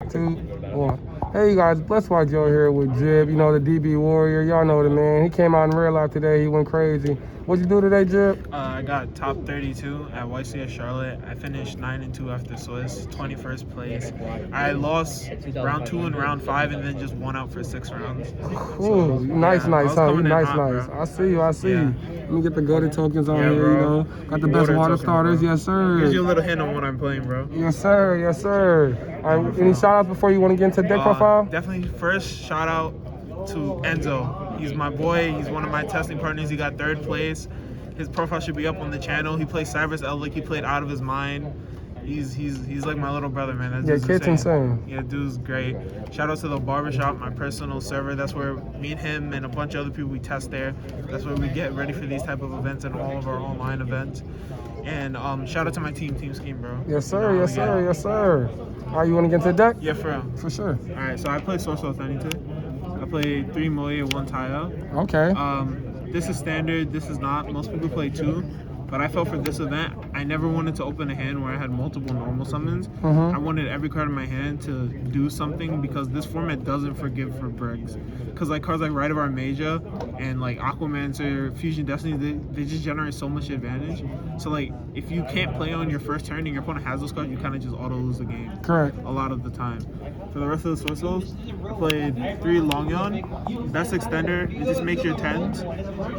2, 1. Hey, you guys, Blessed Joe here with Jib, you know, the DB Warrior. Y'all know the man. He came out in real life today. He went crazy. What'd you do today, Jib? I got top 32 at YCS Charlotte. I finished 9-2 after Swiss, 21st place. I lost round 2 and round 5 and then just won out for 6 rounds. Ooh, nice, huh? You nice. Bro. I see you. Let me get the goated tokens on here, bro. you know. Got the best water starters, bro. Yes, sir. Gives you a little hint on what I'm playing, bro. Yes, sir. All right, any shout-outs before you want to get into deck profile? Definitely first shout-out to Enzo. He's my boy. He's one of my testing partners. He got 3rd place. His profile should be up on the channel. He plays Cybers Eldlick. He played out of his mind. He's like my little brother, man. That kid's insane. Yeah, dude's great. Shout out to the barbershop, my personal server. That's where me and him and a bunch of other people, we test there. That's where we get ready for these type of events and all of our online events. And shout out to my team scheme, bro. Yes, sir. Yes, sir. Yes, sir. All right, you want to get into the deck? Yeah, for real. For sure. All right, so I play Swordsoul Tenyi today. I played 3 Moya, 1 Taya. Okay. This is standard. This is not. Most people play 2. But I felt for this event, I never wanted to open a hand where I had multiple normal summons. I wanted every card in my hand to do something because this format doesn't forgive for bricks. Because like cards like Rite of Armagia and like Aquamancer, Fusion Destiny, they just generate so much advantage. So like if you can't play on your first turn and your opponent has those cards, you kind of just auto lose the game. Correct. A lot of the time. For the rest of the Swordsouls, I played 3 Longyon. Best extender, it just makes your 10s.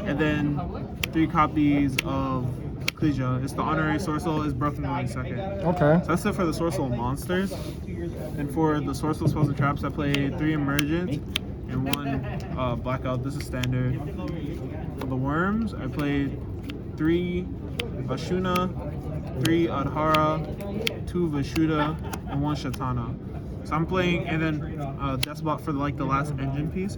And then 3 copies of Ecclesia. It's the honorary Swordsoul, is broken on 2nd. Okay. So that's it for the Swordsoul monsters. And for the Swordsoul spells and traps, I played 3 Emergent and 1 Blackout. This is standard. For the worms, I played 3 Ashuna, 3 Adhara, 2 Vashuda, and 1 Shatana. So I'm playing, and then Despot for like the last engine piece.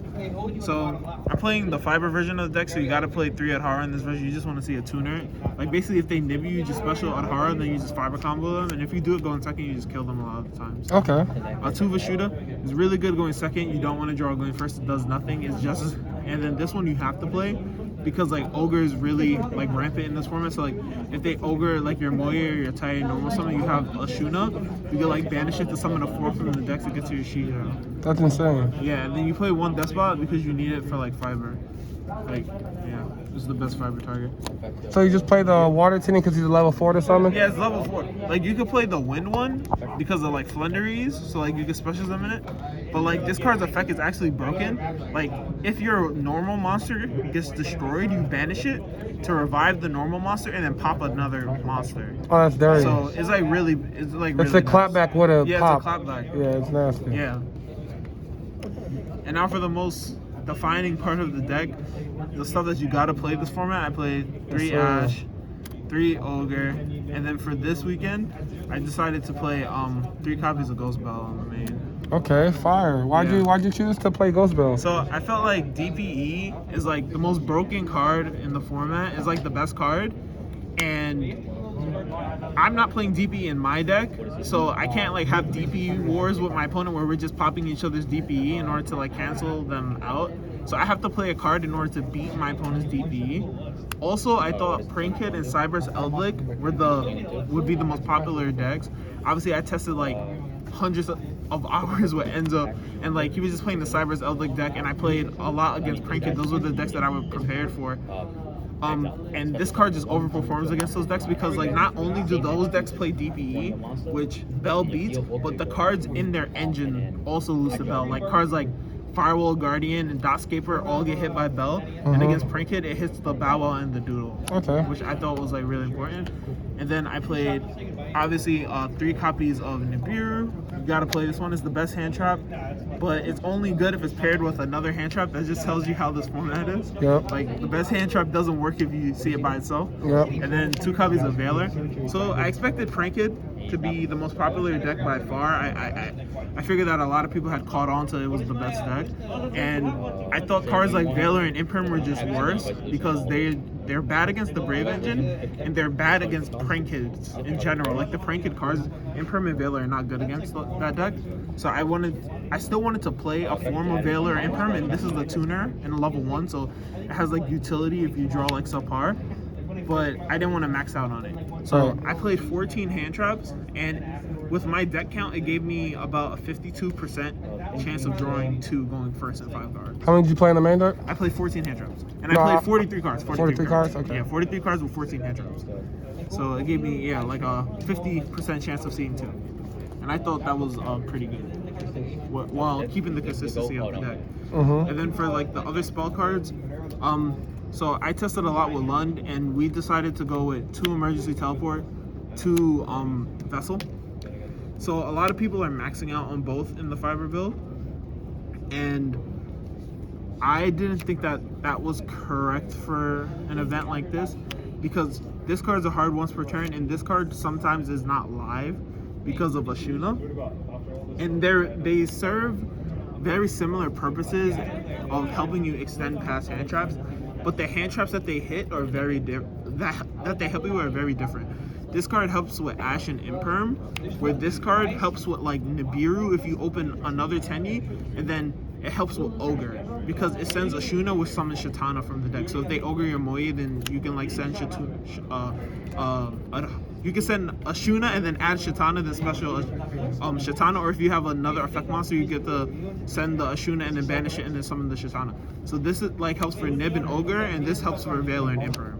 So I'm playing the fiber version of the deck, so you gotta play 3 Adhara in this version. You just want to see a tuner. Like basically if they nib you just special Adhara, then you just fiber combo them. And if you do it going second, you just kill them a lot of the times. Okay. 2 Vashuda is really good going second. You don't want to draw going first, it does nothing. It's just, and then this one you have to play because like ogre is really like rampant in this format. So like if they ogre like your Moya or your Tai normal summon, you have a Shuna, you can like banish it to summon a 4 from the deck to get to your sheet. That's insane. Yeah, and then you play 1 Despot because you need it for like fiber. Like yeah, this is the best fiber target. So you just play the water Tenyi because he's a level 4 to summon? Yeah, it's level 4. Like you could play the wind one because of like Flenderies, so like you can special summon it. But like this card's effect is actually broken. Like if your normal monster gets destroyed, you banish it to revive the normal monster and then pop another monster. Oh, that's dirty. So it's like really, it's like it's really a clapback with a pop. It's a clapback. Yeah, it's nasty. Yeah. And now for the most defining part of the deck, the stuff that you gotta play this format. I played 3 Ash, 3 Ogre, and then for this weekend, I decided to play 3 copies of Ghost Bell on the main. Okay, fire. Why'd you choose to play Ghost Bell? So I felt like DPE is like the most broken card in the format. It's like the best card, and I'm not playing DPE in my deck, so I can't like have DPE wars with my opponent where we're just popping each other's DPE in order to like cancel them out. So I have to play a card in order to beat my opponent's DPE. Also, I thought Prankhead and Cybers Eldlick would be the most popular decks. Obviously, I tested like hundreds of hours with Enzo, and like he was just playing the Cybers Eldlick deck, and I played a lot against Prankhead. Those were the decks that I was prepared for. And this card just overperforms against those decks because like not only do those decks play DPE, which Bell beats, but the cards in their engine also lose to Bell. Like cards like Firewall Guardian and Dotscaper all get hit by Bell, and against Prankhead it hits the Bow Wow and the Doodle, which I thought was like really important. And then I played obviously 3 copies of Nibiru. You gotta play this one. It's the best hand trap, but it's only good if it's paired with another hand trap. That just tells you how this format is. Like the best hand trap doesn't work if you see it by itself. And then 2 copies of Valor. So I expected Prankhead to be the most popular deck by far. I figured that a lot of people had caught on to it was the best deck, and I thought cards like Valor and Imperm were just worse because they're bad against the Brave Engine and they're bad against Prankheads in general. Like the Prankhead cards, Imperm and Valor are not good against that deck. So I still wanted to play a form of Valor or Imperm, and this is the tuner in level 1, so it has like utility if you draw like subpar. But I didn't want to max out on it. So I played 14 hand traps, and with my deck count, it gave me about a 52% chance of drawing 2 going first and 5 cards. How many did you play in the main deck? I played 14 hand traps. And No, I played 43 cards. 43 cards? Okay. Yeah, 43 cards with 14 hand traps. So it gave me, yeah, like a 50% chance of seeing 2. And I thought that was pretty good, while keeping the consistency of the deck. And then for like the other spell cards, so I tested a lot with Lund, and we decided to go with 2 emergency teleport, 2 vessel. So a lot of people are maxing out on both in the fiber build, and I didn't think that that was correct for an event like this, because this card's a hard once per turn, and this card sometimes is not live because of Ashuna, and they serve very similar purposes of helping you extend past hand traps, but the hand traps that they hit are very that they help you are very different. This card helps with Ash and Imperm, where this card helps with like Nibiru if you open another Tenyi, and then it helps with Ogre because it sends Ashuna with summon Shatana from the deck. So if they Ogre your Moye, then you can like send you can send Ashuna and then add Shatana, then special Shatana, or if you have another effect monster, you get to send the Ashuna and then banish it and then summon the Shatana. So this is like helps for Nib and Ogre, and this helps for Veiler and Imperm.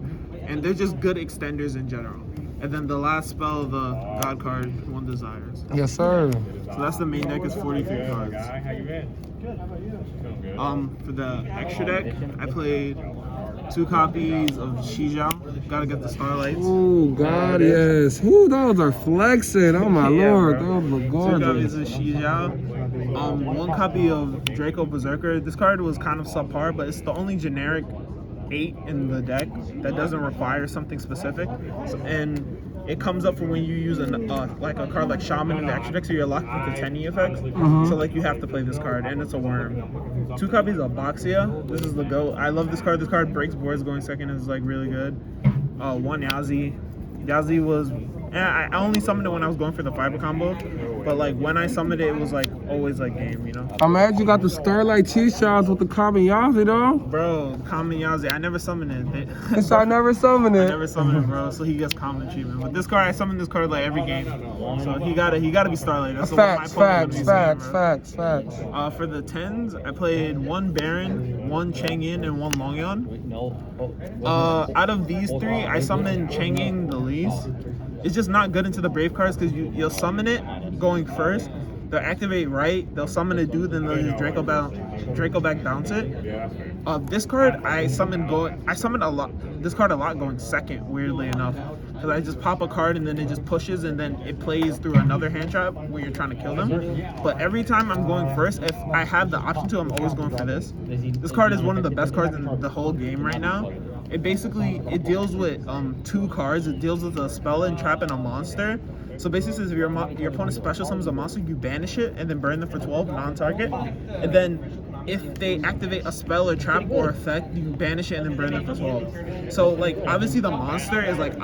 And they're just good extenders in general. And then the last spell, the God card, One Desires. Yes, sir. So that's the main deck, is 43 cards. For the extra deck, I played 2 copies of Shijao. Gotta get the Starlights. Oh, God, yes. Ooh, those are flexing. Oh, my Yeah, Lord. bro. Those look 2 gorgeous. copies of Shijao. 1 copy of Draco Berserker. This card was kind of subpar, but it's the only generic 8 in the deck that doesn't require something specific, and it comes up for when you use like a card like Shaman in the extra deck, so you're locked into Tenyi effects. So like you have to play this card, and it's a worm. 2 copies of Boxia. This is the GOAT. I love this card. This card breaks boards going second, is like really good. 1 Yazi. Yazi was, I only summoned it when I was going for the fiber combo, but like when I summoned it, it was like always like game, you know. I'm mad you got the Starlight cheese shots with the Kamiyazi though. Bro, common Yazi, I never summoned it. Yes, I never summoned it. I never summoned it, bro. So he gets common treatment. But this card, I summoned this card like every game. So he gotta be Starlight. That's Facts. For the 10s, I played 1 Baron, 1 Chang'in, and 1 Longyeon. Out of these 3, I summoned Chang'in the least. It's just not good into the Brave cards because you'll summon it going first. They'll activate right, they'll summon a dude, then they'll use Draco back bounce it. This card I summoned this card a lot going second, weirdly enough. Because I just pop a card and then it just pushes and then it plays through another hand trap when you're trying to kill them. But every time I'm going first, if I have the option to, I'm always going for this. This card is one of the best cards in the whole game right now. It deals with 2 cards. It deals with a spell and trap and a monster. So basically, if your opponent special summons a monster, you banish it and then burn them for 12 non-target. And then if they activate a spell or trap or effect, you banish it and then burn them for 12. So like obviously the monster is like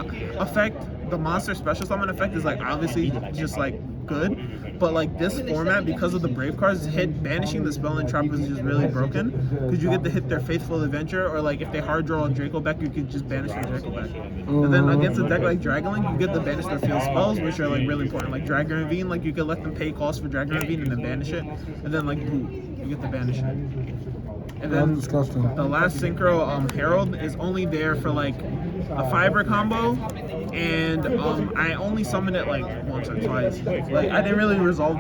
the monster special summon effect is like obviously just like good, but like this format, because of the Brave cards, banishing the spell and trap is just really broken because you get to hit their Faithful Adventure, or like if they hard draw a Draco back, you could just banish their Draco back. And then against a deck like Dragonlink, you get to banish their field spells, which are like really important. Like Dragon Ravine, like you could let them pay cost for Dragon Ravine and then banish it, and then like boom, you get to banish it. And then the last synchro, Herald, is only there for like a fiber combo, and I only summoned it like once or twice. Like I didn't really resolve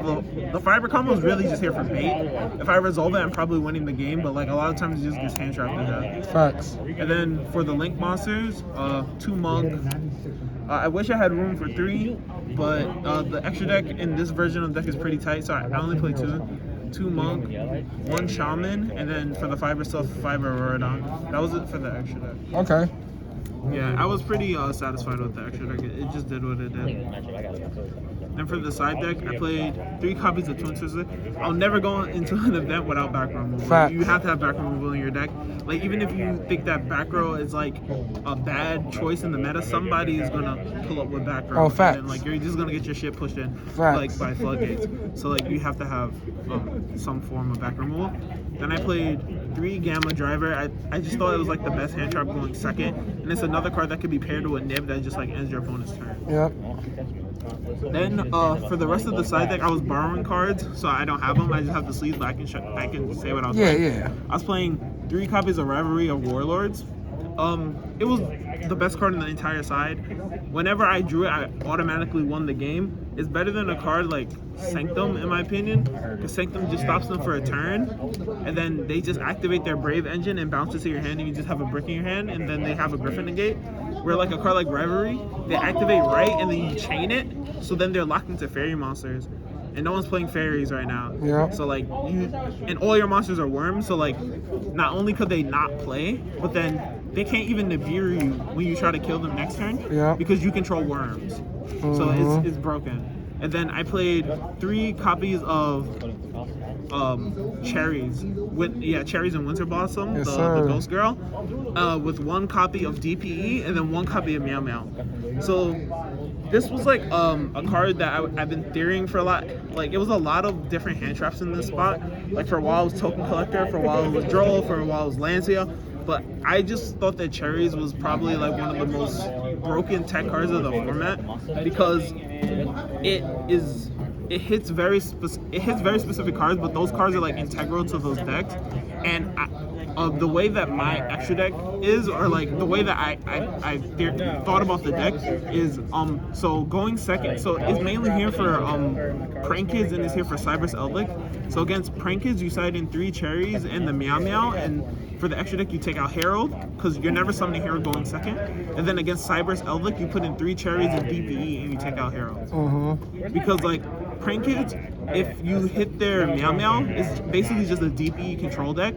the fiber combo is really just here for bait. If I resolve it, I'm probably winning the game, but like a lot of times it just gets hand trapped to death. Facts. And then for the Link monsters, 2 Monk. I wish I had room for 3, but the extra deck in this version of the deck is pretty tight, so I only play 2. 2 Monk, 1 Shaman, and then for the fiber stuff, 5 Auroradon. That was it for the extra deck. Okay. Yeah, I was pretty satisfied with the extra deck. It just did what it did. And for the side deck, I played 3 copies of Twin Sister. I'll never go into an event without back row removal. Facts. You have to have back row removal in your deck. Like even if you think that back row is like a bad choice in the meta, somebody is gonna pull up with back row. Oh, facts. And like you're just gonna get your shit pushed in Facts. like by floodgates. So like you have to have some form of back removal. Then I played 3 Gamma Driver. I just thought it was like the best hand trap going second, and it's another card that could be paired with Nib that just like ends your opponent's turn. Yep. Then for the rest of the side deck, I was borrowing cards, so I don't have them. I just have the sleeves, but I can say what I was playing. Yeah. I was playing 3 copies of Reverie of Warlords. It was the best card in the entire side. Whenever I drew it, I automatically won the game. It's better than a card like Sanctum, in my opinion, because Sanctum just stops them for a turn, and then they just activate their Brave Engine and bounce it to your hand, and you just have a brick in your hand, and then they have a Griffin negate. Where like a card like Reverie, they activate right, and then you chain it, so then they're locked into fairy monsters. And no one's playing fairies right now. Yeah. So like and all your monsters are worms. So like, not only could they not play, but then they can't even Nibiru you when you try to kill them next turn. Yeah. Because you control worms. So it's broken. And then I played 3 copies of cherries cherries and Winter Blossom, Yes, the Ghost Girl, with 1 copy of DPE and then 1 copy of Meow Meow. So this was like a card that I've been theorying for a lot. Like, it was a lot of different hand traps in this spot. Like, for a while it was Token Collector, for a while it was Droll, for a while it was Lancia. But I just thought that Cherries was probably like one of the most broken tech cards of the format, because it hits very specific cards, but those cards are like integral to those decks. And the way that my extra deck is, or like the way that I thought about the deck is, so going second, so it's mainly here for Prank Kids and it's here for Cyberus Eldlik. So against Prank Kids, you side in 3 cherries and the Meow Meow, and for the extra deck, you take out Herald, because you're never summoning Herald going second. And then against Cyberus Eldlik, you put in 3 cherries and DPE, and you take out Herald. Because, like, Prank Kids, if you hit their Meow Meow, it's basically just a DPE control deck.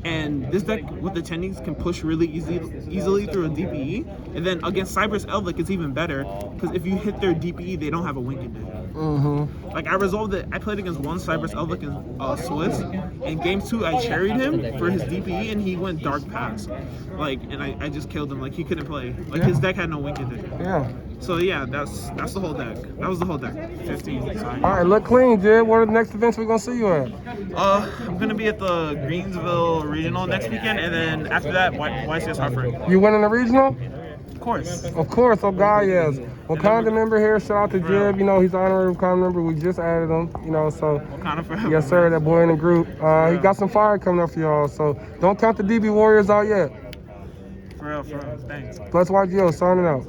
And this deck with the Tenyis can push really easily through a DPE. And then against Cyberus Eldlik, it's even better, because if you hit their DPE, they don't have a Wicked deck. Like, I resolved it. I played against 1 Cyberus Eldlik in Swiss. In game 2, I cherried him for his DPE, and he went Dark Pass. Like, and I just killed him. Like, he couldn't play. Like, his deck had no Wicked deck. Yeah. So yeah, that's the whole deck. That was the whole deck. 15. Sorry. All right, look clean, Jib. What are the next events we're gonna see you at? I'm gonna be at the Greensville Regional next weekend, and then after that, YCS Hartford. You winning the regional? Of course. Of course, oh God, yes. Wakanda member here, shout out to Jib. You know, he's honorary Wakanda member. We just added him, you know, so. Wakanda forever. Yes, sir, that boy in the group. He got some fire coming up for y'all, so don't count the DB Warriors out yet. For real, thanks. Bless YGO, signing out.